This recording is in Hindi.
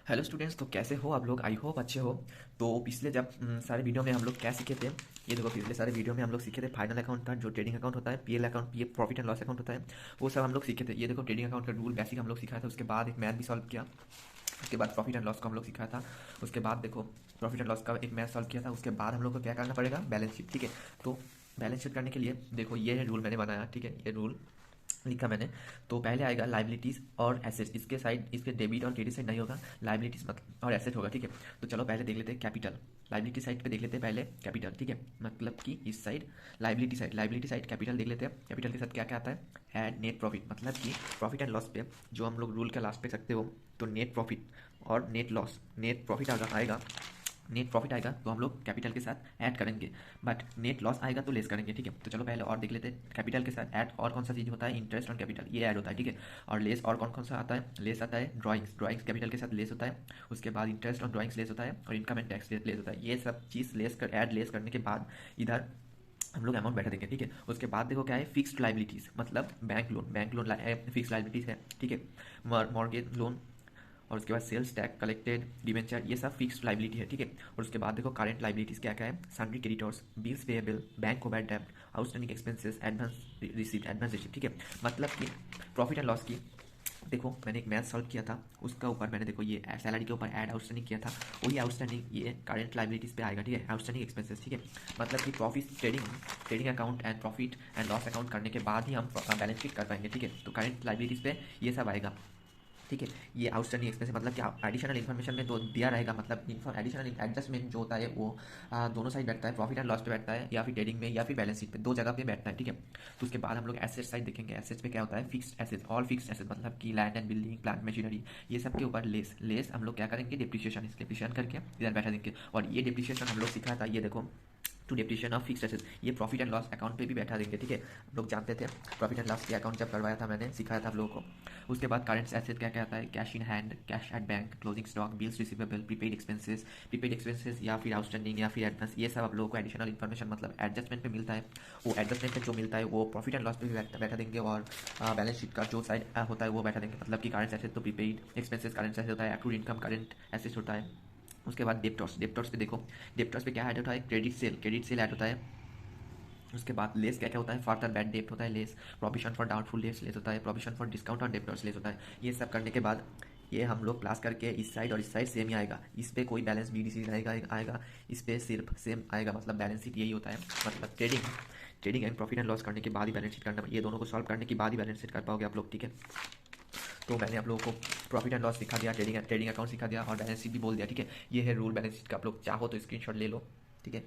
हेलो स्टूडेंट्स, तो कैसे हो आप लोग? आई होप अच्छे हो। तो पिछले जब सारे वीडियो में हम लोग क्या सीखे थे, ये देखो पिछले सारे वीडियो में हम लोग सीखे थे फाइनल अकाउंट का जो ट्रेडिंग अकाउंट होता है, PL account, PA profit and loss account होता है, वो सब हम लोग सीखे थे। ये देखो ट्रेडिंग अकाउंट का रूल बेसिक हम लोग सिखाया था, उसके बाद एक मैथ भी सॉल्व किया, उसके बाद प्रॉफिट एंड लॉस को हम लोग सिखाया था, उसके बाद देखो प्रॉफिट एंड लॉस का एक मैथ सॉल्व किया था, उसके बाद हम लोग को क्या करना पड़ेगा, बैलेंस शीट। ठीक है, तो बैलेंस शीट करने के लिए देखो ये रूल मैंने बनाया, ठीक है, ये रूल लिखा मैंने। तो पहले आएगा लाइबिलिटीज और एसेट्स, इसके साइड, इसके डेबिट और क्रेडिट साइड नहीं होगा, लाइबिलिटीज मतलब और एसेट होगा। ठीक है, तो चलो पहले देख लेते हैं कैपिटल। लाइबिलिटी साइड पे देख लेते हैं पहले कैपिटल। ठीक है, मतलब कि इस साइड लाइबिलिटी साइड कैपिटल देख लेते हैं। कैपिटल के साथ क्या क्या आता है, एड नेट प्रॉफिट, मतलब कि प्रॉफिट एंड लॉस पे जो हम लोग रूल के लास्ट पे सकते हो, तो नेट प्रॉफिट और नेट लॉस, नेट प्रॉफिट आएगा, नेट प्रॉफिट आएगा तो हम लोग कैपिटल के साथ ऐड करेंगे, बट नेट लॉस आएगा तो लेस करेंगे। ठीक है, तो चलो पहले और देख लेते हैं कैपिटल के साथ ऐड और कौन सा चीज़ होता है, इंटरेस्ट ऑन कैपिटल, ये ऐड होता है। ठीक है, और लेस और कौन कौन सा आता है, लेस आता है ड्राइंग्स कैपिटल के साथ लेस होता है, उसके बाद इंटरेस्ट ऑन ड्राइंग्स लेस होता है, और इनकम एंड टैक्स लेस होता है। ये सब चीज़ लेस करने के बाद इधर हम लोग अमाउंट बैठा देंगे। ठीक है, उसके बाद देखो क्या है, फिक्स्ड लाइबिलिटीज़, मतलब बैंक लोन फिक्स लाइबिलिटीज़ है। ठीक है, मॉर्गेज लोन, और उसके बाद सेल्स टैक्स कलेक्टेड, डिवेंचर, ये सब फिक्स्ड लाइबिलिटी है। ठीक है, और उसके बाद देखो करेंट लाइबिलिटीज़ क्या क्या है, sundry creditors, bills payable, bank over डेब्ट, आउटस्टैंडिंग एक्सपेंसेस, एडवांस रिसीट। ठीक है, मतलब कि प्रॉफिट एंड लॉस की देखो मैंने एक मैथ सॉल्व किया था, उसका ऊपर मैंने देखो ये सैलरी के ऊपर ऐड आउटस्टैंडिंग किया था, वही आउटस्टैंडिंग ये करेंट लाइबिलिटीज़ पे आएगा। ठीक है, आउटस्टैंडिंग एक्सपेंसेस। ठीक है, मतलब कि profit trading account and profit and loss account करने के बाद ही हम बैलेंस शीट कर पाएंगे। ठीक है, तो करेंट लाइबिलिटीज़ पे ये सब आएगा। ठीक है, ये आउटस्टैंडिंग एक्सपेंस मतलब क्या, एडिशनल इन्फॉर्मेशन में तो दिया रहेगा, मतलब एडिशनल एडजस्टमेंट जो होता है वो दोनों साइड बैठता है, प्रॉफिट एंड लॉस पे बैठता है, या फिर ट्रेडिंग में या फिर बैलेंस शीट पे, दो जगह पे बैठता है। ठीक है, तो उसके बाद हम लोग एसेट साइड देखेंगे। एसेट्स पे क्या होता है, fixed asset, all fixed asset, मतलब कि land and building, plant machinery, ये सब के ऊपर लेस हम लोग क्या करेंगे, डिप्रिशिएशन, इसके डिप्रिशिएशन करके इधर बैठा देंगे। और ये डिप्रिशिएशन हम लोग सीखा था, ये देखो to depreciation of fixed asset, ये प्रॉफिट एंड लॉस अकाउंट पे भी बैठा देंगे। ठीक है, हम लोग जानते थे, प्रॉफिट एंड लॉस के अकाउंट जब करवाया था मैंने, सिखाया था आप लोगों को। उसके बाद करेंट एसेट क्या क्या आता है, cash in hand, cash at bank, closing stock, bills receivable, prepaid expenses या फिर आउटस्टैंडिंग या फिर एडवांस, ये सब आप लोगों को एडिशनल इन्फॉर्मेशन मतलब एडजस्टमेंट पे मिलता है। वो एडजस्टमेंट पे जो मिलता है वो प्रॉफिट एंड लॉस पे भी बैठा देंगे, और बैलेंस शीट का जो साइड होता है वो बैठा देंगे, मतलब कि करेंट एसेट तो प्रीपेड एक्सपेंसेस करेंट एसेट होता है, एक्रूड इनकम करेंट एसेट होता है। उसके बाद डेप्टर्स पे देखो, डेप्टर्स पे क्या ऐड होता है, क्रेडिट सेल ऐड होता है। उसके बाद लेस क्या क्या होता है, फर्दर बैड डेप्ट होता है less, provision for doubtful debts less होता है, प्रोविजन फॉर डिस्काउंट और डेप्टर्स लेस होता है। ये सब करने के बाद ये हम लोग क्लास करके इस साइड और इस साइड सेम ही आएगा, इस पे कोई बैलेंस बीडीसी आएगा, इस पे सिर्फ सेम आएगा, मतलब बैलेंस शीट यही होता है। मतलब trading and profit and loss करने के बाद ही बैलेंस शीट करना, ये दोनों को सॉल्व करने के बाद ही बैलेंस शीट कर पाओगे आप लोग। ठीक है, तो मैंने आप लोगों को प्रॉफिट एंड लॉस सिखा दिया, ट्रेडिंग अकाउंट सिखा दिया, और बैलेंस शीट भी बोल दिया। ठीक है, ये है रूल बैलेंस शीट का, आप लोग चाहो तो स्क्रीनशॉट ले लो। ठीक है,